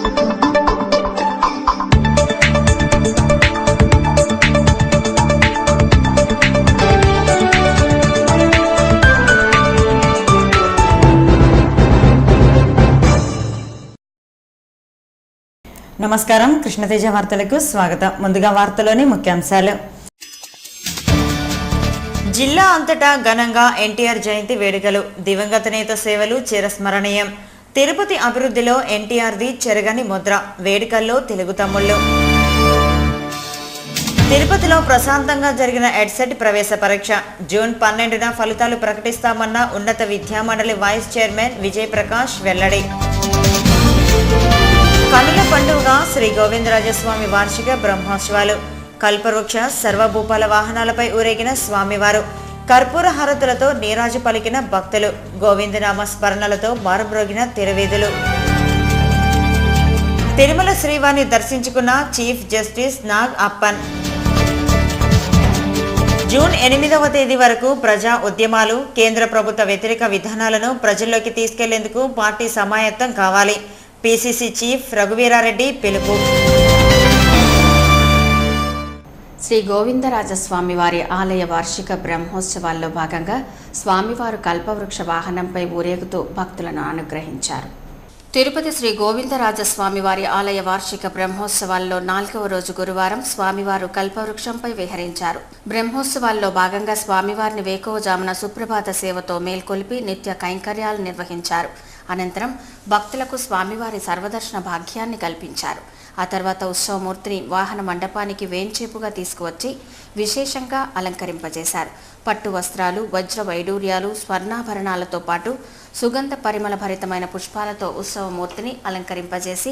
నమస్కారం, కృష్ణతేజ వార్తలకు స్వాగతం. ముందుగా వార్తలోని ముఖ్యాంశాలు. జిల్లా అంతటా ఘనంగా ఎన్టీఆర్ జయంతి వేడుకలు. దివంగత నేత సేవలు చిరస్మరణీయం. తిరుపతి అభివృద్ధిలో ఎన్టీఆర్ది చెరగని ముద్ర. వేడుకల్లో తెలుగు తమ్ముళ్లు. తిరుపతిలో ప్రశాంతంగా జరిగిన ఎడ్సెట్ ప్రవేశ పరీక్ష. జూన్ 12న ఫలితాలు ప్రకటిస్తామన్న ఉన్నత విద్యామండలి వైస్ చైర్మన్ విజయ్ ప్రకాష్ వెల్లడి. కనుల పండుగగా శ్రీ గోవిందరాజస్వామి వార్షిక బ్రహ్మోత్సవాలు. కల్పవృక్ష సర్వభూపాల వాహనాలపై ఊరేగిన స్వామివారు. కర్పూర హారతులతో నీరాజు పలికిన భక్తులు. గోవిందనామ స్మరణలతో మారుమ్రోగిన తిరువీధులు. తిరుమల శ్రీవారిని దర్శించుకున్న chief justice Nag upon. June 8వ తేదీ వరకు ప్రజా ఉద్యమాలు, కేంద్ర ప్రభుత్వ వ్యతిరేక విధానాలను ప్రజల్లోకి తీసుకెళ్లేందుకు పార్టీ సమాయత్తం కావాలి. పీసీసీ చీఫ్ రఘువీరారెడ్డి పిలుపు. శ్రీ గోవిందరాజస్వామి వారి ఆలయ వార్షిక బ్రహ్మోత్సవాల్లో భాగంగా స్వామివారు కల్పవృక్ష వాహనంపై ఊరేగుతూ భక్తులను అనుగ్రహించారు. తిరుపతి శ్రీ గోవిందరాజస్వామి వారి ఆలయ వార్షిక బ్రహ్మోత్సవాల్లో 4వ రోజు గురువారం స్వామివారు కల్పవృక్షంపై విహరించారు. బ్రహ్మోత్సవాల్లో భాగంగా స్వామివారిని వేకువజామున సుప్రభాత సేవతో మేల్కొల్పి నిత్య కైంకర్యాలు నిర్వహించారు. అనంతరం భక్తులకు స్వామివారి సర్వదర్శన భాగ్యాన్ని కల్పించారు. ఆ తర్వాత ఉత్సవమూర్తిని వాహన మండపానికి వేంచేపుగా తీసుకువచ్చి విశేషంగా అలంకరింపజేశారు. పట్టు వస్త్రాలు, వజ్ర వైడూర్యాలు, స్వర్ణాభరణాలతో పాటు సుగంధ పరిమళ భరితమైన పుష్పాలతో ఉత్సవమూర్తిని అలంకరింపజేసి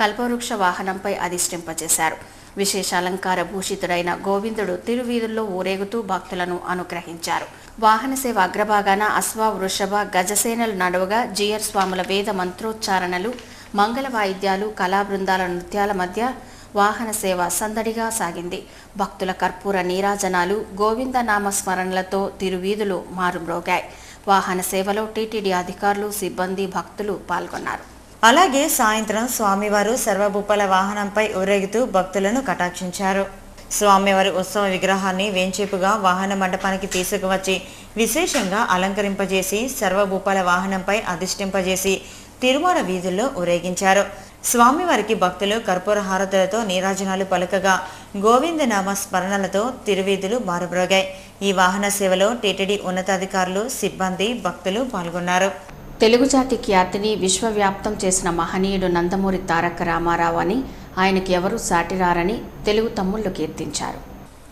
కల్పవృక్ష వాహనంపై అధిష్ఠింపజేశారు. విశేష అలంకార భూషితుడైన గోవిందుడు తిరువీధుల్లో ఊరేగుతూ భక్తులను అనుగ్రహించారు. వాహన సేవ అగ్రభాగాన అశ్వ, వృషభ, గజసేనలు నడువగా జీయర్ స్వాముల వేద మంత్రోచ్చారణలు, మంగళ వాయిద్యాలు, కళా బృందాల నృత్యాల మధ్య వాహన సేవ సందడిగా సాగింది. భక్తుల కర్పూర నీరాజనాలు, గోవింద నామస్మరణలతో తిరువీధులు మారుమ్రోగాయి. వాహన సేవలో టీటీడీ అధికారులు, సిబ్బంది, భక్తులు పాల్గొన్నారు. అలాగే సాయంత్రం స్వామివారు సర్వభూపాల వాహనంపై ఊరేగుతూ భక్తులను కటాక్షించారు. స్వామివారి ఉత్సవ విగ్రహాన్ని వేంచేపుగా వాహన మండపానికి తీసుకువచ్చి విశేషంగా అలంకరింపజేసి సర్వభూపాల వాహనంపై అధిష్ఠింపజేసి తిరుమల వీధుల్లో ఊరేగించారు. స్వామివారికి భక్తులు కర్పూర హారతులతో నీరాజనాలు పలుకగా గోవిందనామ స్మరణలతో తిరువీధులు మారుమ్రోగాయి. ఈ వాహన సేవలో టీటీడీ ఉన్నతాధికారులు, సిబ్బంది, భక్తులు పాల్గొన్నారు. తెలుగు జాతి ఖ్యాతిని విశ్వవ్యాప్తం చేసిన మహనీయుడు నందమూరి తారక రామారావు అని, ఆయనకి ఎవరూ సాటిరారని తెలుగు తమ్ముళ్లు కీర్తించారు.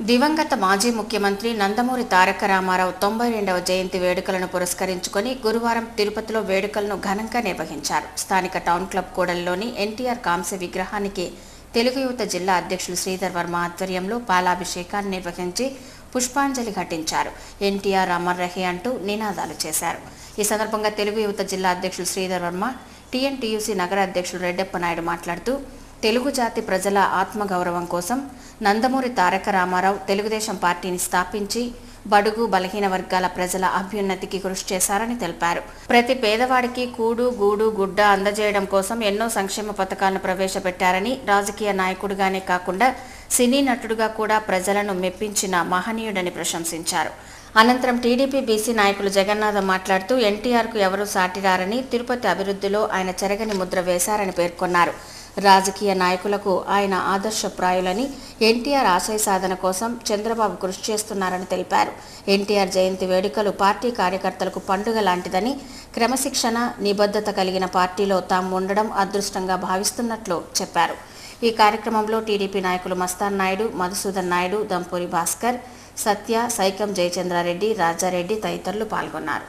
దివంగత మాజీ ముఖ్యమంత్రి నందమూరి తారక రామారావు 92వ జయంతి వేడుకలను పురస్కరించుకొని గురువారం తిరుపతిలో వేడుకలను ఘనంగా నిర్వహించారు. స్థానిక టౌన్ క్లబ్ కూడలిలోని ఎన్టీఆర్ కాంస్య విగ్రహానికి తెలుగు యువత జిల్లా అధ్యక్షులు శ్రీధర్ వర్మ ఆధ్వర్యంలో పాలాభిషేకాన్ని నిర్వహించి పుష్పాంజలి ఘటించారు. ఎన్టీఆర్ అమర్ రహే అంటూ నినాదాలు చేశారు. ఈ సందర్భంగా తెలుగు యువత జిల్లా అధ్యక్షులు శ్రీధర్ వర్మ, టీఎన్టీయూసీ నగర అధ్యక్షులు రెడ్డప్ప నాయుడు మాట్లాడుతూ తెలుగు జాతి ప్రజల ఆత్మగౌరవం కోసం నందమూరి తారక రామారావు తెలుగుదేశం పార్టీని స్థాపించి బడుగు బలహీన వర్గాల ప్రజల అభ్యున్నతికి కృషి చేశారని తెలిపారు. ప్రతి పేదవాడికి కూడు, గూడు, గుడ్డ అందజేయడం కోసం ఎన్నో సంక్షేమ పథకాలను ప్రవేశపెట్టారని, రాజకీయ నాయకుడిగానే కాకుండా సినీ నటుడుగా కూడా ప్రజలను మెప్పించిన మహనీయుడని ప్రశంసించారు. అనంతరం టీడీపీ బీసీ నాయకులు జగన్నాథం మాట్లాడుతూ ఎన్టీఆర్కు ఎవరూ సాటిరారని, తిరుపతి అభివృద్ధిలో ఆయన చెరగని ముద్ర వేశారని పేర్కొన్నారు. రాజకీయ నాయకులకు ఆయన ఆదర్శప్రాయులని, ఎన్టీఆర్ ఆశయ సాధన కోసం చంద్రబాబు కృషి చేస్తున్నారని తెలిపారు. ఎన్టీఆర్ జయంతి వేడుకలు పార్టీ కార్యకర్తలకు పండుగ లాంటిదని, క్రమశిక్షణ, నిబద్ధత కలిగిన పార్టీలో తాము ఉండడం అదృష్టంగా భావిస్తున్నట్లు చెప్పారు. ఈ కార్యక్రమంలో టీడీపీ నాయకులు మస్తాన్ నాయుడు, మధుసూదన్ నాయుడు, దంపూరి భాస్కర్, సత్య, సైకం జయచంద్రారెడ్డి, రాజారెడ్డి తదితరులు పాల్గొన్నారు.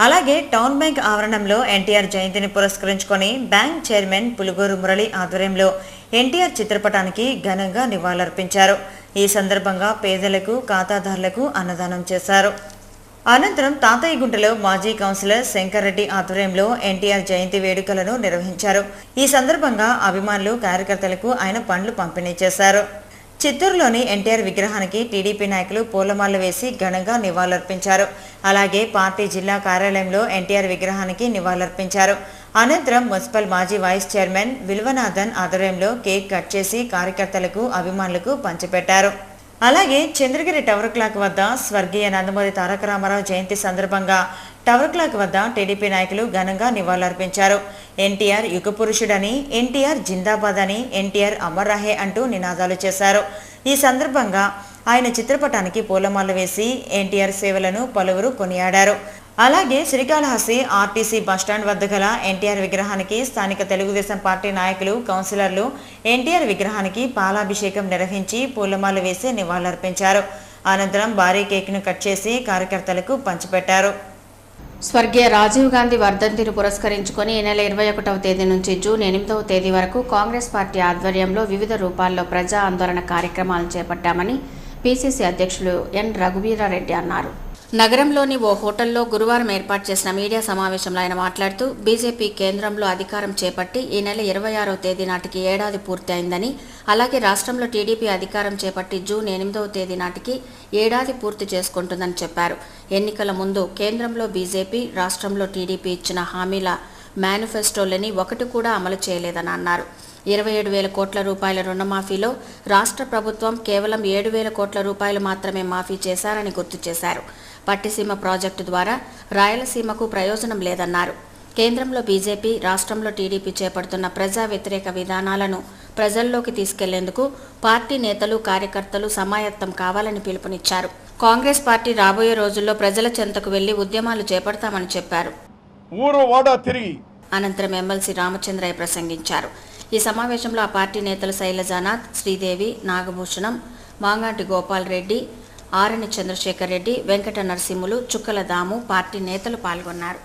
అలాగే టౌన్ బ్యాంక్ ఆవరణంలో ఎన్టీఆర్ జయంతిని పురస్కరించుకొని బ్యాంక్ చైర్మన్ పులుగూరు మురళి ఆధ్వర్యంలో ఎన్టీఆర్ చిత్రపటానికి ఘనంగా నివాళులర్పించారు. ఈ సందర్భంగా పేదలకు, ఖాతాదారులకు అన్నదానం చేశారు. అనంతరం తాతయ్యగుంటలో మాజీ కౌన్సిలర్ శంకర్ రెడ్డి ఆధ్వర్యంలో ఎన్టీఆర్ జయంతి వేడుకలను నిర్వహించారు. ఈ సందర్భంగా అభిమానులు, కార్యకర్తలకు ఆయన పండ్లు పంపిణీ చేశారు. చిత్తూరులోని ఎన్టీఆర్ విగ్రహానికి టీడీపీ నాయకులు పూలమాలలు వేసి ఘనంగా నివాళులర్పించారు. అలాగే పార్టీ జిల్లా కార్యాలయంలో ఎన్టీఆర్ విగ్రహానికి నివాళులర్పించారు. అనంతరం మున్సిపల్ మాజీ వైస్ చైర్మన్ విల్వనాథన్ ఆధ్వర్యంలో కేక్ కట్ చేసి కార్యకర్తలకు అభిమానులకు పంచిపెట్టారు. అలాగే చంద్రగిరి టవర్ క్లాక్ వద్ద స్వర్గీయ నందమూరి తారక రామారావు జయంతి సందర్భంగా టవర్ క్లాక్ వద్ద టీడీపీ నాయకులు ఘనంగా నివాళులర్పించారు. ఎన్టీఆర్ యుగ పురుషుడని, ఎన్టీఆర్ జిందాబాద్ అని, ఎన్టీఆర్ అమర్ రహే అంటూ నినాదాలు చేశారు. ఈ సందర్భంగా ఆయన చిత్రపటానికి పూలమాల వేసి ఎన్టీఆర్ సేవలను పలువురు కొనియాడారు. అలాగే శ్రీకాళహస్తి ఆర్టీసీ బస్టాండ్ వద్ద గల ఎన్టీఆర్ విగ్రహానికి స్థానిక తెలుగుదేశం పార్టీ నాయకులు, కౌన్సిలర్లు ఎన్టీఆర్ విగ్రహానికి పాలాభిషేకం నిర్వహించి పూలమాల వేసి నివాళులర్పించారు. అనంతరం భారీ కేక్ను కట్ చేసి కార్యకర్తలకు పంచిపెట్టారు. స్వర్గీయ రాజీవ్ గాంధీ వర్ధంతిని పురస్కరించుకొని ఈ నెల 21వ తేదీ నుంచి జూన్ 8వ తేదీ వరకు కాంగ్రెస్ పార్టీ ఆధ్వర్యంలో వివిధ రూపాల్లో ప్రజా ఆందోళన కార్యక్రమాలను చేపట్టామని పీసీసీ అధ్యక్షులు ఎన్ రఘువీరారెడ్డి అన్నారు. నగరంలోని ఓ హోటల్లో గురువారం ఏర్పాటు చేసిన మీడియా సమావేశంలో ఆయన మాట్లాడుతూ బీజేపీ కేంద్రంలో అధికారం చేపట్టి ఈ నెల 26వ తేదీ నాటికి ఏడాది పూర్తి అయిందని, అలాగే రాష్ట్రంలో టీడీపీ అధికారం చేపట్టి జూన్ 8వ తేదీ నాటికి ఏడాది పూర్తి చేసుకుంటుందని చెప్పారు. ఎన్నికల ముందు కేంద్రంలో బీజేపీ, రాష్ట్రంలో టీడీపీ ఇచ్చిన హామీల మేనిఫెస్టోలని ఒకటి కూడా అమలు చేయలేదని అన్నారు. 27,000 కోట్ల రూపాయల రుణమాఫీలో రాష్ట్ర ప్రభుత్వం కేవలం 7,000 కోట్ల రూపాయలు మాత్రమే మాఫీ చేశారని గుర్తు చేశారు. పట్టిసీమ ప్రాజెక్టు ద్వారా రాయలసీమకు ప్రయోజనం లేదన్నారు. కేంద్రంలో బీజేపీ, రాష్ట్రంలో టీడీపీ చేపడుతున్న ప్రజా వ్యతిరేక విధానాలను ప్రజల్లోకి తీసుకెళ్లేందుకు పార్టీ నేతలు, కార్యకర్తలు సమాయత్తం కావాలని పిలుపునిచ్చారు. కాంగ్రెస్ పార్టీ రాబోయే రోజుల్లో ప్రజల చెంతకు వెళ్లి ఉద్యమాలు చేపడతామని చెప్పారు. అనంతరం ఎమ్మెల్సీ రామచంద్రయ్య ప్రసంగించారు. ఈ సమావేశంలో ఆ పార్టీ నేతలు శైలజానాథ్, శ్రీదేవి, నాగభూషణం, మాంగాటి గోపాల్ రెడ్డి, ఆరణి చంద్రశేఖర్ రెడ్డి, వెంకట నరసింహులు, చుక్కల దాము పార్టీ నేతలు పాల్గొన్నారు.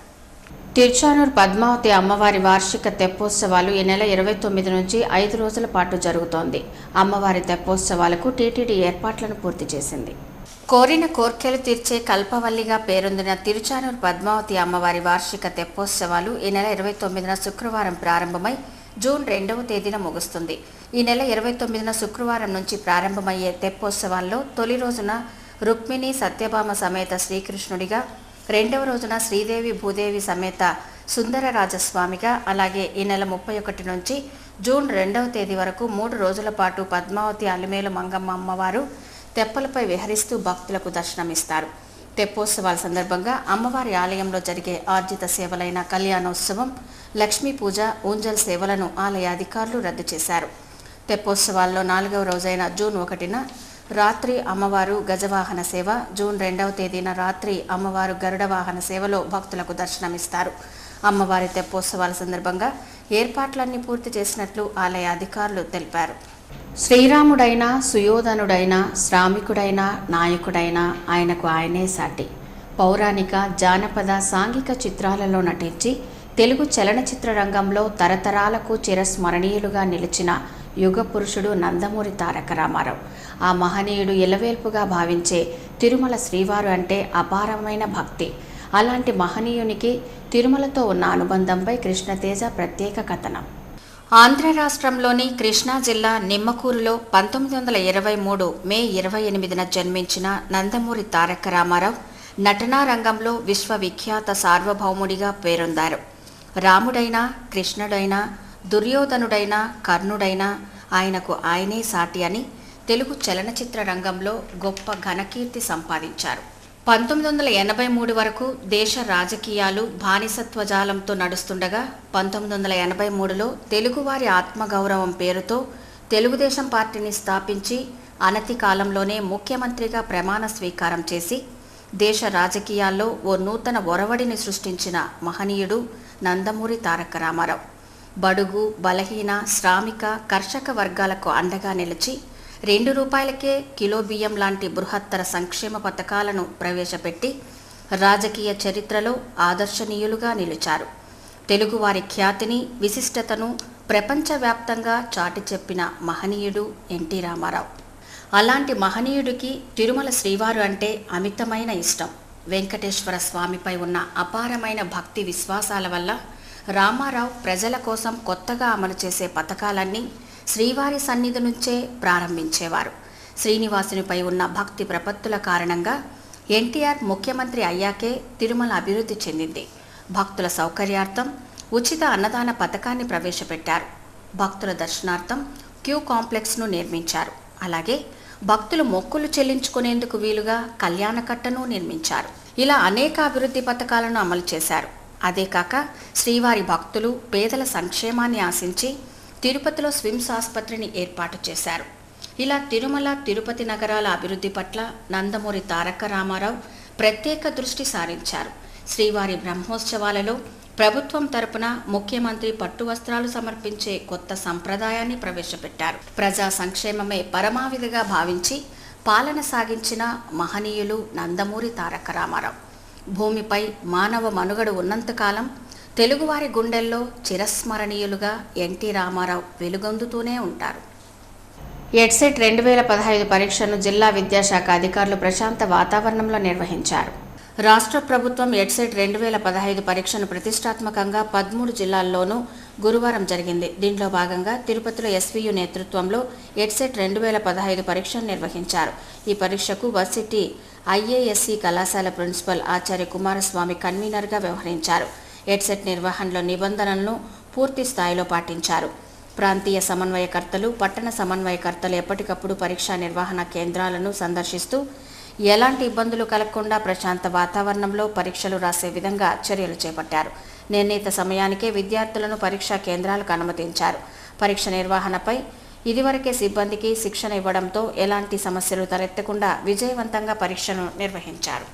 తిరుచానూరు పద్మావతి అమ్మవారి వార్షిక తెప్పోత్సవాలు ఈ నెల 29 నుంచి 5 రోజుల పాటు జరుగుతోంది. అమ్మవారి తెప్పోత్సవాలకు టీటీడీ ఏర్పాట్లను పూర్తి చేసింది. కోరిన కోర్కెలు తీర్చే కల్పవల్లిగా పేరొందిన తిరుచానూరు పద్మావతి అమ్మవారి వార్షిక తెప్పోత్సవాలు ఈ నెల 29న శుక్రవారం ప్రారంభమై జూన్ 2వ తేదీన ముగుస్తుంది. ఈ నెల 29న శుక్రవారం నుంచి ప్రారంభమయ్యే తెప్పోత్సవాల్లో తొలి రోజున రుక్మిణి సత్యభామ సమేత శ్రీకృష్ణుడిగా, రెండవ రోజున శ్రీదేవి భూదేవి సమేత సుందరరాజస్వామిగా, అలాగే ఈ నెల 31 నుంచి జూన్ 2వ తేదీ వరకు 3 రోజుల పాటు పద్మావతి అలిమేలు మంగమ్మ అమ్మవారు తెప్పలపై విహరిస్తూ భక్తులకు దర్శనమిస్తారు. తెప్పోత్సవాల సందర్భంగా అమ్మవారి ఆలయంలో జరిగే ఆర్జిత సేవలైన కళ్యాణోత్సవం, లక్ష్మీ పూజ, ఊంజల్ సేవలను ఆలయ అధికారులు రద్దు చేశారు. తెప్పోత్సవాల్లో 4వ రోజైన జూన్ 1న రాత్రి అమ్మవారు గజవాహన సేవ, జూన్ 2వ తేదీన రాత్రి అమ్మవారు గరుడ వాహన సేవలో భక్తులకు దర్శనమిస్తారు. అమ్మవారి తెప్పోత్సవాల సందర్భంగా ఏర్పాట్లన్నీ పూర్తి చేసినట్లు ఆలయ అధికారులు తెలిపారు. శ్రీరాముడైనా, సుయోధనుడైనా, శ్రామికుడైనా, నాయకుడైనా ఆయనకు ఆయనే సాటి. పౌరాణిక, జానపద, సాంఘిక చిత్రాలలో నటించి తెలుగు చలనచిత్ర రంగంలో తరతరాలకు చిరస్మరణీయులుగా నిలిచిన యుగ పురుషుడు నందమూరి తారక రామారావు. ఆ మహనీయుడు ఇలవేల్పుగా భావించే తిరుమల శ్రీవారు అంటే అపారమైన భక్తి. అలాంటి మహనీయునికి తిరుమలతో ఉన్న అనుబంధంపై కృష్ణతేజ ప్రత్యేక కథనం. ఆంధ్ర రాష్ట్రంలోని కృష్ణా జిల్లా నిమ్మకూరులో 1923 మే 28న జన్మించిన నందమూరి తారక రామారావు నటనా రంగంలో విశ్వవిఖ్యాత సార్వభౌముడిగా పేరొందారు. రాముడైనా, కృష్ణుడైనా, దుర్యోధనుడైనా, కర్ణుడైనా ఆయనకు ఆయనే సాటి అని తెలుగు చలనచిత్ర రంగంలో గొప్ప ఘనకీర్తి సంపాదించారు. 1983 వరకు దేశ రాజకీయాలు బానిసత్వజాలంతో నడుస్తుండగా 1983లో తెలుగువారి ఆత్మగౌరవం పేరుతో తెలుగుదేశం పార్టీని స్థాపించి అనతి కాలంలోనే ముఖ్యమంత్రిగా ప్రమాణ స్వీకారం చేసి దేశ రాజకీయాల్లో ఓ నూతన ఒరవడిని సృష్టించిన మహనీయుడు నందమూరి తారక రామారావు. బడుగు, బలహీన, శ్రామిక, కర్షక వర్గాలకు అండగా నిలిచి 2 రూపాయలకే కిలో బియ్యం లాంటి బృహత్తర సంక్షేమ పథకాలను ప్రవేశపెట్టి రాజకీయ చరిత్రలో ఆదర్శనీయులుగా నిలిచారు. తెలుగువారి ఖ్యాతిని, విశిష్టతను ప్రపంచవ్యాప్తంగా చాటి చెప్పిన మహనీయుడు ఎన్టీ రామారావు. అలాంటి మహనీయుడికి తిరుమల శ్రీవారు అంటే అమితమైన ఇష్టం. వెంకటేశ్వర స్వామిపై ఉన్న అపారమైన భక్తి విశ్వాసాల వల్ల రామారావు ప్రజల కోసం కొత్తగా అమలు చేసే పథకాలన్నీ శ్రీవారి సన్నిధి నుంచే ప్రారంభించేవారు. శ్రీనివాసునిపై ఉన్న భక్తి ప్రపత్తుల కారణంగా ఎన్టీఆర్ ముఖ్యమంత్రి అయ్యాకే తిరుమల అభివృద్ధి చెందింది. భక్తుల సౌకర్యార్థం ఉచిత అన్నదాన పథకాన్ని ప్రవేశపెట్టారు. భక్తుల దర్శనార్థం క్యూ కాంప్లెక్స్ను నిర్మించారు. అలాగే భక్తులు మొక్కులు చెల్లించుకునేందుకు వీలుగా కళ్యాణకట్టను నిర్మించారు. ఇలా అనేక అభివృద్ధి పథకాలను అమలు చేశారు. అదే కాక శ్రీవారి భక్తులు పేదల సంక్షేమాన్ని ఆశించి తిరుపతిలో స్విమ్స్ ఆసుపత్రిని ఏర్పాటు చేశారు. ఇలా తిరుమల, తిరుపతి నగరాల అభివృద్ధి పట్ల నందమూరి తారక రామారావు ప్రత్యేక దృష్టి సారించారు. శ్రీవారి బ్రహ్మోత్సవాలలో ప్రభుత్వం తరపున ముఖ్యమంత్రి పట్టు వస్త్రాలు సమర్పించే కొత్త సంప్రదాయాన్ని ప్రవేశపెట్టారు. ప్రజా సంక్షేమమే పరమావిధిగా భావించి పాలన సాగించిన మహనీయులు నందమూరి తారక రామారావు. భూమిపై మానవ మనుగడ ఉన్నంతకాలం తెలుగువారి గుండెల్లో చిరస్మరణీయులుగా ఎన్టీ రామారావు వెలుగొందుతూనే ఉంటారు. ఎడ్సెట్ 2015 పరీక్షను జిల్లా విద్యాశాఖ అధికారులు ప్రశాంత వాతావరణంలో నిర్వహించారు. రాష్ట్ర ప్రభుత్వం ఎడ్సెట్ 2015 పరీక్షను ప్రతిష్టాత్మకంగా 13 జిల్లాల్లోనూ గురువారం జరిగింది. దీంట్లో భాగంగా తిరుపతిలో ఎస్వీయు నేతృత్వంలో ఎడ్సెట్ 2015 పరీక్షను నిర్వహించారు. ఈ పరీక్షకు వర్సిటీ ఐఏఎస్సి కళాశాల ప్రిన్సిపల్ ఆచార్య కుమారస్వామి కన్వీనర్గా వ్యవహరించారు. ఎడ్సెట్ నిర్వహణలో నిబంధనలను పూర్తి స్థాయిలో పాటించారు. ప్రాంతీయ సమన్వయకర్తలు, పట్టణ సమన్వయకర్తలు ఎప్పటికప్పుడు పరీక్షా నిర్వహణ కేంద్రాలను సందర్శిస్తూ ఎలాంటి ఇబ్బందులు కలగకుండా ప్రశాంత వాతావరణంలో పరీక్షలు రాసే విధంగా చర్యలు చేపట్టారు. నిర్ణీత సమయానికే విద్యార్థులను పరీక్షా కేంద్రాలకు అనుమతించారు. పరీక్ష నిర్వహణపై ఇదివరకే సిబ్బందికి శిక్షణ ఇవ్వడంతో ఎలాంటి సమస్యలు తలెత్తకుండా విజయవంతంగా పరీక్షను నిర్వహించారు.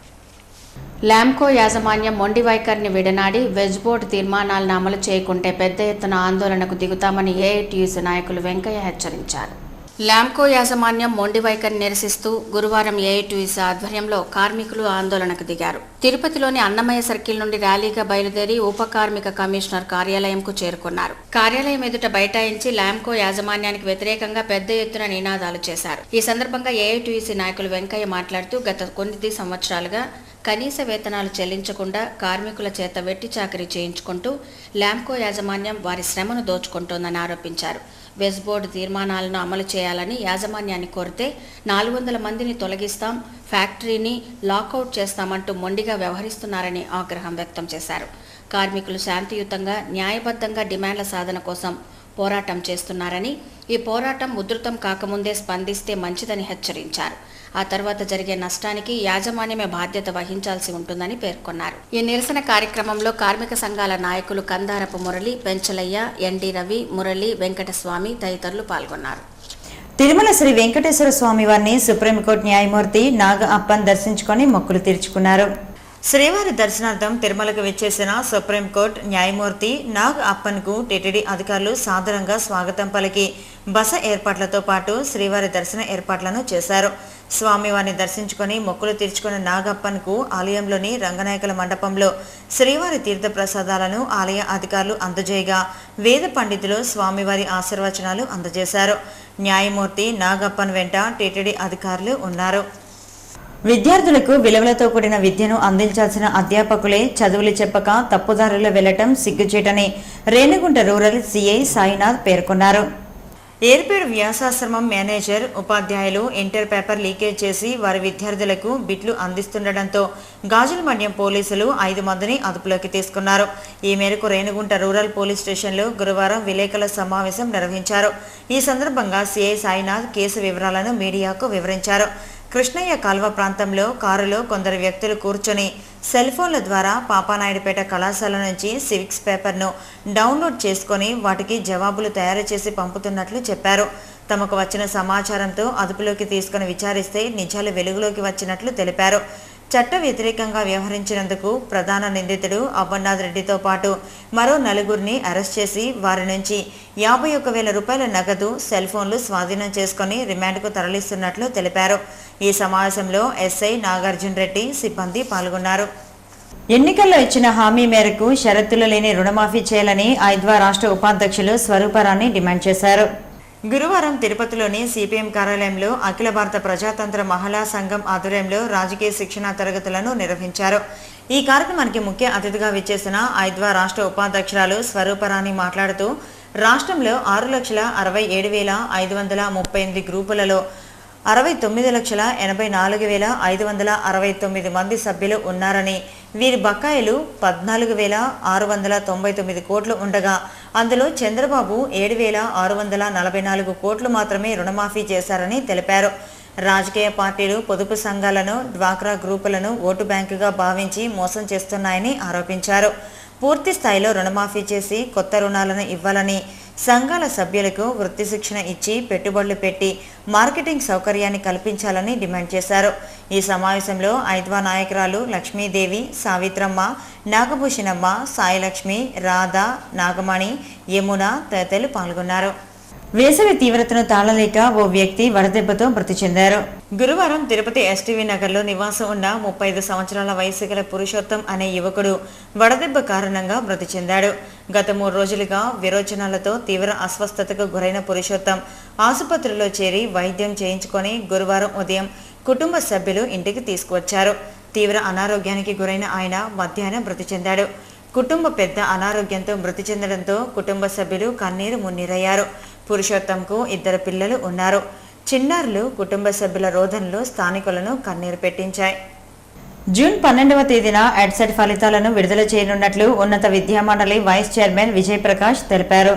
ల్యాంకో యాజమాన్యం మొండి వైఖరిని విడనాడి వెజ్ బోర్డు తీర్మానాలను అమలు చేయకుంటే పెద్ద ఎత్తున ఆందోళనకు దిగుతామని ఏఐటీయూసీ నాయకులు వెంకయ్య హెచ్చరించారు. ల్యాంకో యాజమాన్యం మొండి వైఖరిని నిరసిస్తూ గురువారం ఏఐటీయూసీ ఆధ్వర్యంలో కార్మికులు ఆందోళనకు దిగారు. తిరుపతిలోని అన్నమయ్య సర్కిల్ నుండి ర్యాలీగా బయలుదేరి ఉప కార్మిక కమిషనర్ కార్యాలయంకు చేరుకున్నారు. కార్యాలయం ఎదుట బైఠాయించి ల్యాంకో యాజమాన్యానికి వ్యతిరేకంగా పెద్ద ఎత్తున నినాదాలు చేశారు. ఈ సందర్భంగా ఏఐటీయూసీ నాయకులు వెంకయ్య మాట్లాడుతూ గత కొన్ని సంవత్సరాలుగా కనీస వేతనాలు చెల్లించకుండా కార్మికుల చేత వెట్టి చాకరీ చేయించుకుంటూ ల్యాంకో యాజమాన్యం వారి శ్రమను దోచుకుంటోందని ఆరోపించారు. వెజ్ బోర్డు తీర్మానాలను అమలు చేయాలని యాజమాన్యాన్ని కోరితే 400 మందిని తొలగిస్తాం, ఫ్యాక్టరీని లాకౌట్ చేస్తామంటూ మొండిగా వ్యవహరిస్తున్నారని ఆగ్రహం వ్యక్తం చేశారు. కార్మికులు శాంతియుతంగా, న్యాయబద్ధంగా డిమాండ్ల సాధన కోసం పోరాటం చేస్తున్నారని, ఈ పోరాటం ఉధృతం కాకముందే స్పందిస్తే మంచిదని హెచ్చరించారు. ఆ తర్వాత జరిగే నష్టానికి యాజమాన్యమే బాధ్యత వహించాల్సి ఉంటుందని పేర్కొన్నారు. ఈ నిరసన కార్యక్రమంలో కార్మిక సంఘాల నాయకులు కందారపు మురళి, పెంచలయ్య, ఎన్డి రవి, మురళి, వెంకటస్వామి తదితరులు పాల్గొన్నారు. తిరుమల శ్రీ వెంకటేశ్వర స్వామి వారిని సుప్రీంకోర్టు న్యాయమూర్తి నాగ అప్పన్ దర్శించుకొని మొక్కులు తీర్చుకున్నారు. శ్రీవారి దర్శనార్థం తిరుమలకు విచ్చేసిన సుప్రీంకోర్టు న్యాయమూర్తి నాగ్ అప్పన్కు టీటీడీ అధికారులు సాదరంగా స్వాగతం పలికి బస ఏర్పాట్లతో పాటు శ్రీవారి దర్శన ఏర్పాట్లను చేశారు. స్వామివారిని దర్శించుకొని మొక్కులు తీర్చుకున్న నాగప్పన్కు ఆలయంలోని రంగనాయకుల మండపంలో శ్రీవారి తీర్థ ప్రసాదాలను ఆలయ అధికారులు అందజేయగా వేద పండితులు స్వామివారి ఆశీర్వచనాలు అందజేశారు. న్యాయమూర్తి నాగప్పన్ వెంట టీటీడీ అధికారులు ఉన్నారు. విద్యార్థులకు విలువలతో కూడిన విద్యను అందించాల్సిన అధ్యాపకులే చదువులు చెప్పక తప్పుదారుల్లో వెళ్లటం సిగ్గుచేటని రేణిగుంట రూరల్ సిఐ సాయినాథ్ పేర్కొన్నారు. ఏర్పేడు వ్యాసాశ్రమం మేనేజర్, ఉపాధ్యాయులు ఇంటర్ పేపర్ లీకేజ్ చేసి వారి విద్యార్థులకు బిట్లు అందిస్తుండటంతో గాజుల మన్యం పోలీసులు 5 మందిని అదుపులోకి తీసుకున్నారు. ఈ మేరకు రేణిగుంట రూరల్ పోలీస్ స్టేషన్లో గురువారం విలేకరుల సమావేశం నిర్వహించారు. ఈ సందర్భంగా సిఐ సాయినాథ్ కేసు వివరాలను మీడియాకు వివరించారు. కృష్ణయ్య కాల్వ ప్రాంతంలో కారులో కొందరు వ్యక్తులు కూర్చొని సెల్ ఫోన్ల ద్వారా పాపానాయుడుపేట కళాశాల నుంచి సివిక్స్ పేపర్ను డౌన్లోడ్ చేసుకొని వాటికి జవాబులు తయారు చేసి పంపుతున్నట్లు చెప్పారు. తమకు వచ్చిన సమాచారంతో అదుపులోకి తీసుకుని విచారిస్తే నిజాలు వెలుగులోకి వచ్చినట్లు తెలిపారు. చట్ట వ్యతిరేకంగా వ్యవహరించినందుకు ప్రధాన నిందితుడు అమర్నాథ్ రెడ్డితో పాటు మరో 4గురిని అరెస్ట్ చేసి వారి నుంచి 51,000 రూపాయల నగదు, సెల్ ఫోన్లు స్వాధీనం చేసుకుని రిమాండ్కు తరలిస్తున్నట్లు తెలిపారు. ఈ సమావేశంలో ఎస్ఐ నాగార్జున రెడ్డి, సిబ్బంది పాల్గొన్నారు. ఎన్నికల్లో ఇచ్చిన హామీ మేరకు షరతులు లేని రుణమాఫీ చేయాలని ఐద్వా రాష్ట్ర ఉపాధ్యక్షులు స్వరూపరాణి డిమాండ్ చేశారు. గురువారం తిరుపతిలోని సిపిఎం కార్యాలయంలో అఖిల భారత ప్రజాతంత్ర మహిళా సంఘం ఆధ్వర్యంలో రాజకీయ శిక్షణా తరగతులను నిర్వహించారు. ఈ కార్యక్రమానికి ముఖ్య అతిథిగా విచ్చేసిన ఐద్వా రాష్ట్ర ఉపాధ్యక్షురాలు స్వరూపరాణి మాట్లాడుతూ రాష్ట్రంలో 6,67,538 గ్రూపులలో 69,84,569 మంది సభ్యులు ఉన్నారని, వీరి బకాయిలు 14,699 కోట్లు ఉండగా అందులో చంద్రబాబు 7,644 కోట్లు మాత్రమే రుణమాఫీ చేశారని తెలిపారు. రాజకీయ పార్టీలు పొదుపు సంఘాలను, డ్వాక్రా గ్రూపులను ఓటు బ్యాంకుగా భావించి మోసం చేస్తున్నాయని ఆరోపించారు. పూర్తి స్థాయిలో రుణమాఫీ చేసి కొత్త రుణాలను ఇవ్వాలని, సంఘాల సభ్యులకు వృత్తి శిక్షణ ఇచ్చి పెట్టుబడులు పెట్టి మార్కెటింగ్ సౌకర్యాన్ని కల్పించాలని డిమాండ్ చేశారు. ఈ సమావేశంలో ఐద్వా నాయకురాలు లక్ష్మీదేవి, సావిత్రమ్మ, నాగభూషణమ్మ, సాయిలక్ష్మి, రాధా, నాగమణి, యమున తదితరులు పాల్గొన్నారు. వేసవి తీవ్రతను తాళలేక ఓ వ్యక్తి వడదెబ్బతో మృతి చెందారు. గురువారం తిరుపతి ఎస్టీవీ నగర్లో నివాసం ఉన్న 35 సంవత్సరాల వయసు గల పురుషోత్తం అనే యువకుడు వడదెబ్బ కారణంగా మృతి చెందాడు. గత 3 రోజులుగా విరోచనాలతో తీవ్ర అస్వస్థతకు గురైన పురుషోత్తం ఆసుపత్రిలో చేరి వైద్యం చేయించుకొని గురువారం ఉదయం కుటుంబ సభ్యులు ఇంటికి తీసుకువచ్చారు. తీవ్ర అనారోగ్యానికి గురైన ఆయన మధ్యాహ్నం మృతి చెందాడు. కుటుంబ పెద్ద అనారోగ్యంతో మృతి చెందడంతో కుటుంబ సభ్యులు కన్నీరు మున్నీరయ్యారు. పురుషోత్తంకు 2 పిల్లలు ఉన్నారు. చిన్నారులు కుటుంబ సభ్యుల రోదనలు స్థానికులను కన్నీరు పెట్టించాయి. జూన్ 12వ తేదీన ఎడ్సెట్ ఫలితాలను విడుదల చేయనున్నట్లు ఉన్నత విద్యామండలి వైస్ చైర్మన్ విజయప్రకాష్ తెలిపారు.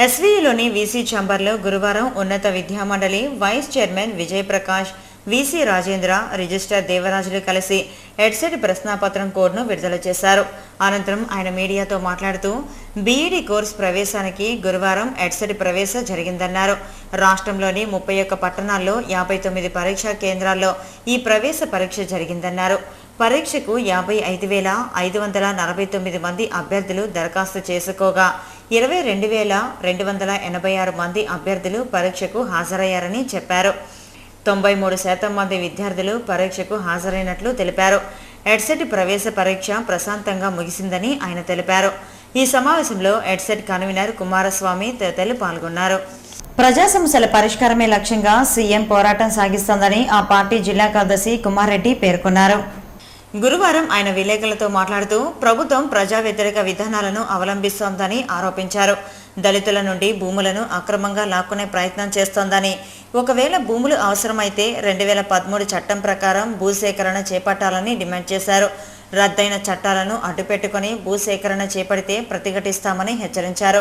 ఎస్వీలోని వీసీ ఛాంబర్లో గురువారం ఉన్నత విద్యామండలి vice chairman Vijayaprakash, VC Rajendra, registrar Devarajulu కలిసి ఎడ్సెట్ ప్రశ్నాపత్రం కోడ్ను విడుదల చేశారు. అనంతరం ఆయన మీడియాతో మాట్లాడుతూ బీఈడీ కోర్సు ప్రవేశానికి గురువారం ఎడ్సెట్ ప్రవేశ జరిగిందన్నారు. రాష్ట్రంలోని 31 పట్టణాల్లో 59 పరీక్షా కేంద్రాల్లో ఈ ప్రవేశ పరీక్ష జరిగిందన్నారు. పరీక్షకు 55,549 మంది అభ్యర్థులు దరఖాస్తు చేసుకోగా 22,286 మంది అభ్యర్థులు పరీక్షకు హాజరయ్యారని చెప్పారు. 93% మంది విద్యార్థులు పరీక్షకు హాజరైనట్లు తెలిపారు. ఎడ్సెట్ ప్రవేశ పరీక్ష ప్రశాంతంగా ముగిసిందని ఆయన తెలిపారు. ఈ సమావేశంలో ఎడ్సెట్ కన్వీనర్ కుమారస్వామి తదితరులు పాల్గొన్నారు. ప్రజా సమస్యల పరిష్కారమే లక్ష్యంగా సీఎం పోరాటం సాగిస్తోందని ఆ పార్టీ జిల్లా కార్యదర్శి కుమార్ రెడ్డి పేర్కొన్నారు. గురువారం ఆయన విలేకరులతో మాట్లాడుతూ ప్రభుత్వం ప్రజా వ్యతిరేక విధానాలను అవలంబిస్తోందని ఆరోపించారు. దళితుల నుండి భూములను అక్రమంగా లాక్కునే ప్రయత్నం చేస్తోందని, ఒకవేళ భూములు అవసరమైతే 2013 చట్టం ప్రకారం భూసేకరణ చేపట్టాలని డిమాండ్ చేశారు. రద్దయిన చట్టాలను అడ్డుపెట్టుకుని భూసేకరణ చేపడితే ప్రతిఘటిస్తామని హెచ్చరించారు.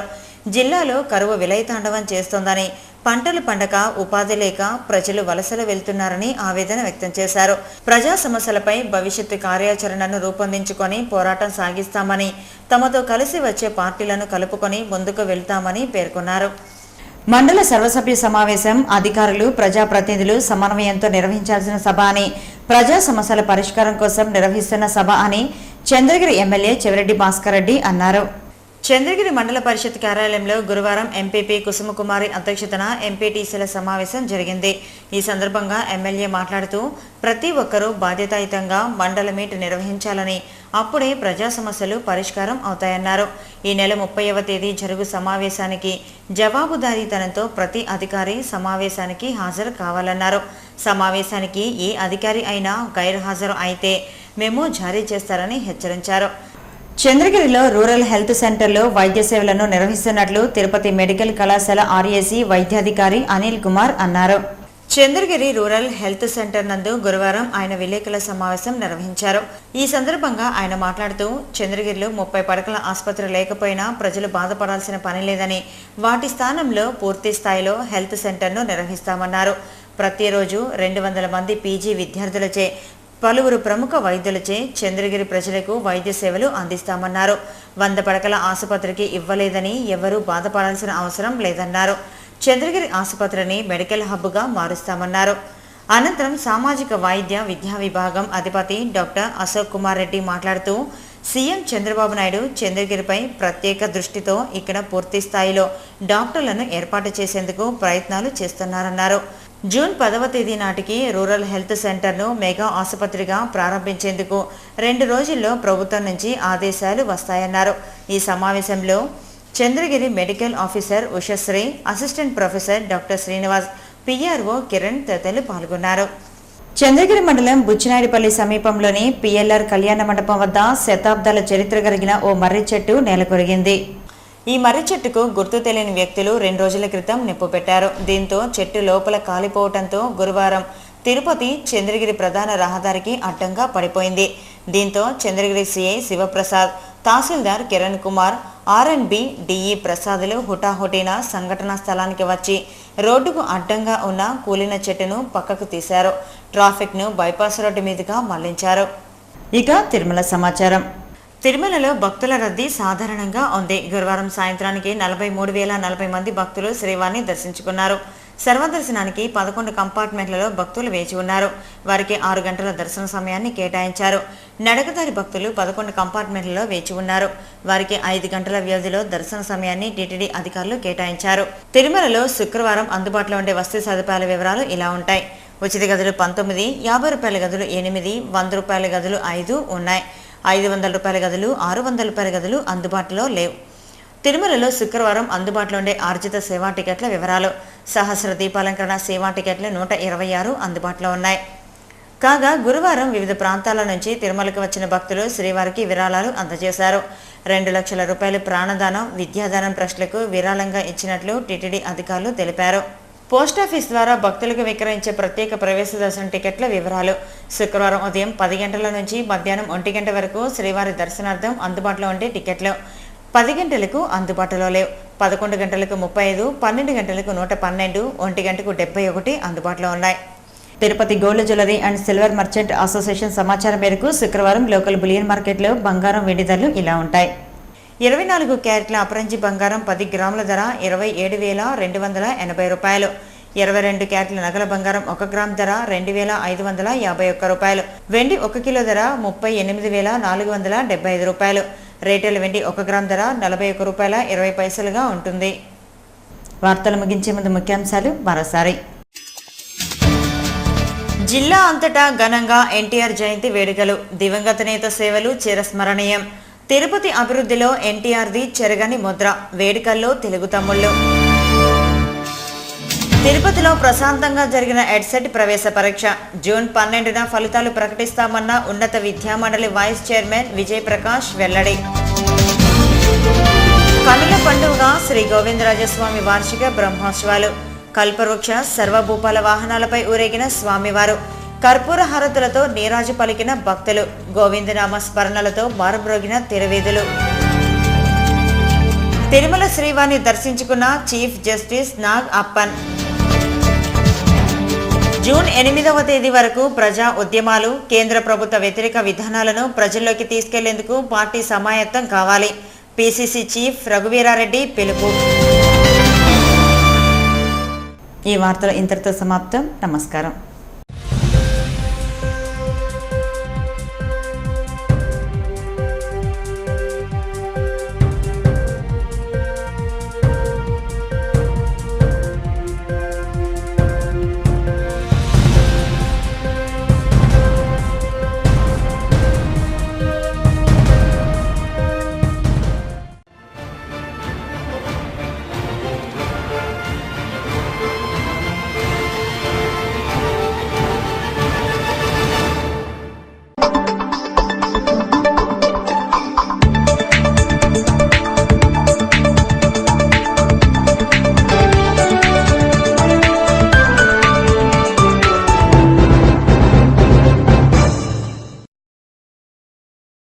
జిల్లాలో కరువు విలయతాండవం చేస్తోందని, పంటలు పండక ఉపాధి లేక ప్రజలు వలసలు వెళ్తున్నారని ఆవేదన వ్యక్తం చేశారు. ప్రజా సమస్యలపై భవిష్యత్తు కార్యాచరణను రూపొందించుకొని పోరాటం సాగిస్తామని, తమతో కలిసి వచ్చే పార్టీలను కలుపుకొని ముందుకు వెళ్తామని పేర్కొన్నారు. మండల సర్వసభ్య సమావేశం అధికారులు, ప్రజాప్రతినిధులు సమన్వయంతో నిర్వహించాల్సిన సభ అని, ప్రజా సమస్యల పరిష్కారం కోసం నిర్వహిస్తున్న సభ అని చంద్రగిరి ఎమ్మెల్యే చెవిరెడ్డి భాస్కర్ రెడ్డి అన్నారు. చంద్రగిరి మండల పరిషత్ కార్యాలయంలో గురువారం ఎంపీపీ కుసుమకుమారి అధ్యక్షతన ఎంపీటీసీల సమావేశం జరిగింది. ఈ సందర్భంగా ఎమ్మెల్యే మాట్లాడుతూ ప్రతి ఒక్కరూ బాధ్యతాయుతంగా మండల మీట్ నిర్వహించాలని, అప్పుడే ప్రజా సమస్యలు పరిష్కారం అవుతాయన్నారు. ఈ నెల 30వ తేదీ జరుగు సమావేశానికి జవాబుదారీతనంతో ప్రతి అధికారి సమావేశానికి హాజరు కావాలన్నారు. సమావేశానికి ఏ అధికారి అయినా గైర్హాజరు అయితే మెమో జారీ చేస్తారని హెచ్చరించారు. చంద్రగిరిలో రూరల్ హెల్త్ సెంటర్లో వైద్య సేవలను నిర్వహిస్తున్నట్లు తిరుపతి మెడికల్ కళాశాల ఆర్ఏసీ వైద్యాధికారి అనిల్ కుమార్ అన్నారు. చంద్రగిరి రూరల్ హెల్త్ సెంటర్ నందు గురువారం ఆయన విలేకరుల సమావేశం నిర్వహించారు. ఈ సందర్భంగా ఆయన మాట్లాడుతూ చంద్రగిరిలో 30 పడకల ఆసుపత్రి లేకపోయినా ప్రజలు బాధపడాల్సిన పని లేదని, వాటి స్థానంలో పూర్తి స్థాయిలో హెల్త్ సెంటర్ను నిర్వహిస్తామన్నారు. ప్రతిరోజు 200 మంది పీజీ విద్యార్థులచే, పలువురు ప్రముఖ వైద్యులచే చంద్రగిరి ప్రజలకు వైద్య సేవలు అందిస్తామన్నారు. 100 పడకల ఆసుపత్రికి ఇవ్వలేదని ఎవరూ బాధపడాల్సిన అవసరం లేదన్నారు. చంద్రగిరి ఆసుపత్రిని మెడికల్ హబ్గా మారుస్తామన్నారు. అనంతరం సామాజిక వైద్య విద్యా విభాగం అధిపతి డాక్టర్ అశోక్ కుమార్ రెడ్డి మాట్లాడుతూ సీఎం చంద్రబాబు నాయుడు చంద్రగిరిపై ప్రత్యేక దృష్టితో ఇక్కడ పూర్తి స్థాయిలో డాక్టర్లను ఏర్పాటు చేసేందుకు ప్రయత్నాలు చేస్తున్నారన్నారు. జూన్ 10వ తేదీ నాటికి రూరల్ హెల్త్ సెంటర్ను మెగా ఆసుపత్రిగా ప్రారంభించేందుకు 2 రోజుల్లో ప్రభుత్వం నుంచి ఆదేశాలు వస్తాయన్నారు. ఈ సమావేశంలో Chandragiri medical officer Ushasri, assistant professor doctor Srinivas, PRO Kiran తదితరులు పాల్గొన్నారు. చంద్రగిరి మండలం బుచ్చినాయుడుపల్లి సమీపంలోని పిఎల్ఆర్ కళ్యాణ మండపం వద్ద శతాబ్దాల చరిత్ర కలిగిన ఓ మర్రి చెట్టు నేలకొరిగింది. ఈ మర్రి చెట్టుకు గుర్తు తెలియని వ్యక్తులు 2 రోజుల క్రితం నిప్పు పెట్టారు. దీంతో చెట్టు లోపల కాలిపోవడంతో గురువారం తిరుపతి చంద్రగిరి ప్రధాన రహదారికి అడ్డంగా పడిపోయింది. దీంతో చంద్రగిరి సిఐ శివప్రసాద్, తహసీల్దార్ కిరణ్ కుమార్, ఆర్ఎండ్బి డిఈ ప్రసాదులు హుటాహుటిన సంఘటనా స్థలానికి వచ్చి రోడ్డుకు అడ్డంగా ఉన్న కూలిన చెట్టును పక్కకు తీశారు. ట్రాఫిక్ను బైపాస్ రోడ్డు మీదుగా మళ్లించారు. ఇక తిరుమల సమాచారం. తిరుమలలో భక్తుల రద్దీ సాధారణంగా ఉంది. గురువారం సాయంత్రానికి 43,040 మంది భక్తులు శ్రీవారిని దర్శించుకున్నారు. సర్వదర్శనానికి 11 కంపార్ట్మెంట్లలో భక్తులు వేచి ఉన్నారు. వారికి 6 గంటల దర్శన సమయాన్ని కేటాయించారు. నడకదారి భక్తులు 11 కంపార్ట్మెంట్లలో వేచి ఉన్నారు. వారికి 5 గంటల వ్యవధిలో దర్శన సమయాన్ని టీటీడీ అధికారులు కేటాయించారు. తిరుమలలో శుక్రవారం అందుబాటులో ఉండే వసతి సదుపాయాల వివరాలు ఇలా ఉంటాయి. ఉచిత గదులు 19, 50 రూపాయల గదులు 8, 100 రూపాయల గదులు 5 ఉన్నాయి. 500 రూపాయల గదులు, 600 రూపాయల గదులు అందుబాటులో లేవు. తిరుమలలో శుక్రవారం అందుబాటులో ఉండే ఆర్జిత సేవా టికెట్ల వివరాలు. సహస్ర దీపాలంకరణ సేవా టికెట్లు 126 అందుబాటులో ఉన్నాయి. కాగా గురువారం వివిధ ప్రాంతాల నుంచి తిరుమలకు వచ్చిన భక్తులు శ్రీవారికి విరాళాలు అందజేశారు. 2 లక్షల రూపాయలు ప్రాణదానం, విద్యాదానం ట్రస్టులకు విరాళంగా ఇచ్చినట్లు టీటీడీ అధికారులు తెలిపారు. పోస్టాఫీస్ ద్వారా భక్తులకు విక్రయించే ప్రత్యేక ప్రవేశ దర్శనం టికెట్ల వివరాలు. శుక్రవారం ఉదయం 10 గంటల నుంచి మధ్యాహ్నం 1 గంట వరకు శ్రీవారి దర్శనార్థం అందుబాటులో ఉండే టికెట్లు 10 గంటలకు అందుబాటులో లేవు. 11 గంటలకు 35, 12 గంటలకు 112, 1 గంటకు 71 అందుబాటులో ఉన్నాయి. Tirupati gold jewellery and silver merchant association సమాచారం మేరకు శుక్రవారం లోకల్ బులియన్ మార్కెట్లో బంగారం, వెండి ధరలు ఇలా ఉంటాయి. 24 క్యారెట్ల అపరంజి బంగారం 10 గ్రాముల ధర 27,280 రూపాయలు. 22 క్యారెట్ల నగల బంగారం 1 గ్రామ్ ధర 2,551 రూపాయలు. వెండి 1 కిలో ధర 38,475 రూపాయలు. రేటెల్ వెండి 1 గ్రామ్ ధర 41 రూపాయల 20 పైసలుగా ఉంటుంది. వార్తలు ముగించే ముందు ముఖ్యాంశాలు మరోసారి. జిల్లా అంతటా ఘనంగా ఎన్టీఆర్ జయంతి వేడుకలు. దివంగత నేత సేవలు చిరస్మరణీయం. తిరుపతి అభివృద్ధిలో ఎన్టీఆర్ది చెరగని ముద్ర. వేడుకల్లో తెలుగు తమ్ముళ్ళు. తిరుపతిలో ప్రశాంతంగా జరిగిన ఎడ్సెట్ ప్రవేశ పరీక్ష. జూన్ 12న ఫలితాలు ప్రకటిస్తామన్న ఉన్నత విద్యామండలి వైస్ చైర్మన్ విజయ్ ప్రకాష్ వెల్లడి. కనుల పండుగ శ్రీ గోవిందరాజస్వామి వార్షిక బ్రహ్మోత్సవాలు. కల్పవృక్ష సర్వభూపాల వాహనాలపై ఊరేగిన స్వామివారు. కర్పూర హారతులతో నీరాజు పలికిన భక్తులు. గోవిందనామ స్మరణలతో మారుమ్రోగిన తిరువీధులు. తిరుమల శ్రీవారిని దర్శించుకున్న chief justice Nag upon. June 8వ తేదీ వరకు ప్రజా ఉద్యమాలు, కేంద్ర ప్రభుత్వ వ్యతిరేక విధానాలను ప్రజల్లోకి తీసుకెళ్లేందుకు పార్టీ సమాయత్తం కావాలి. పీసీసీ చీఫ్ రఘువీరారెడ్డి పిలుపు. ఈ వార్తలు ఇంతటితో సమాప్తం. నమస్కారం.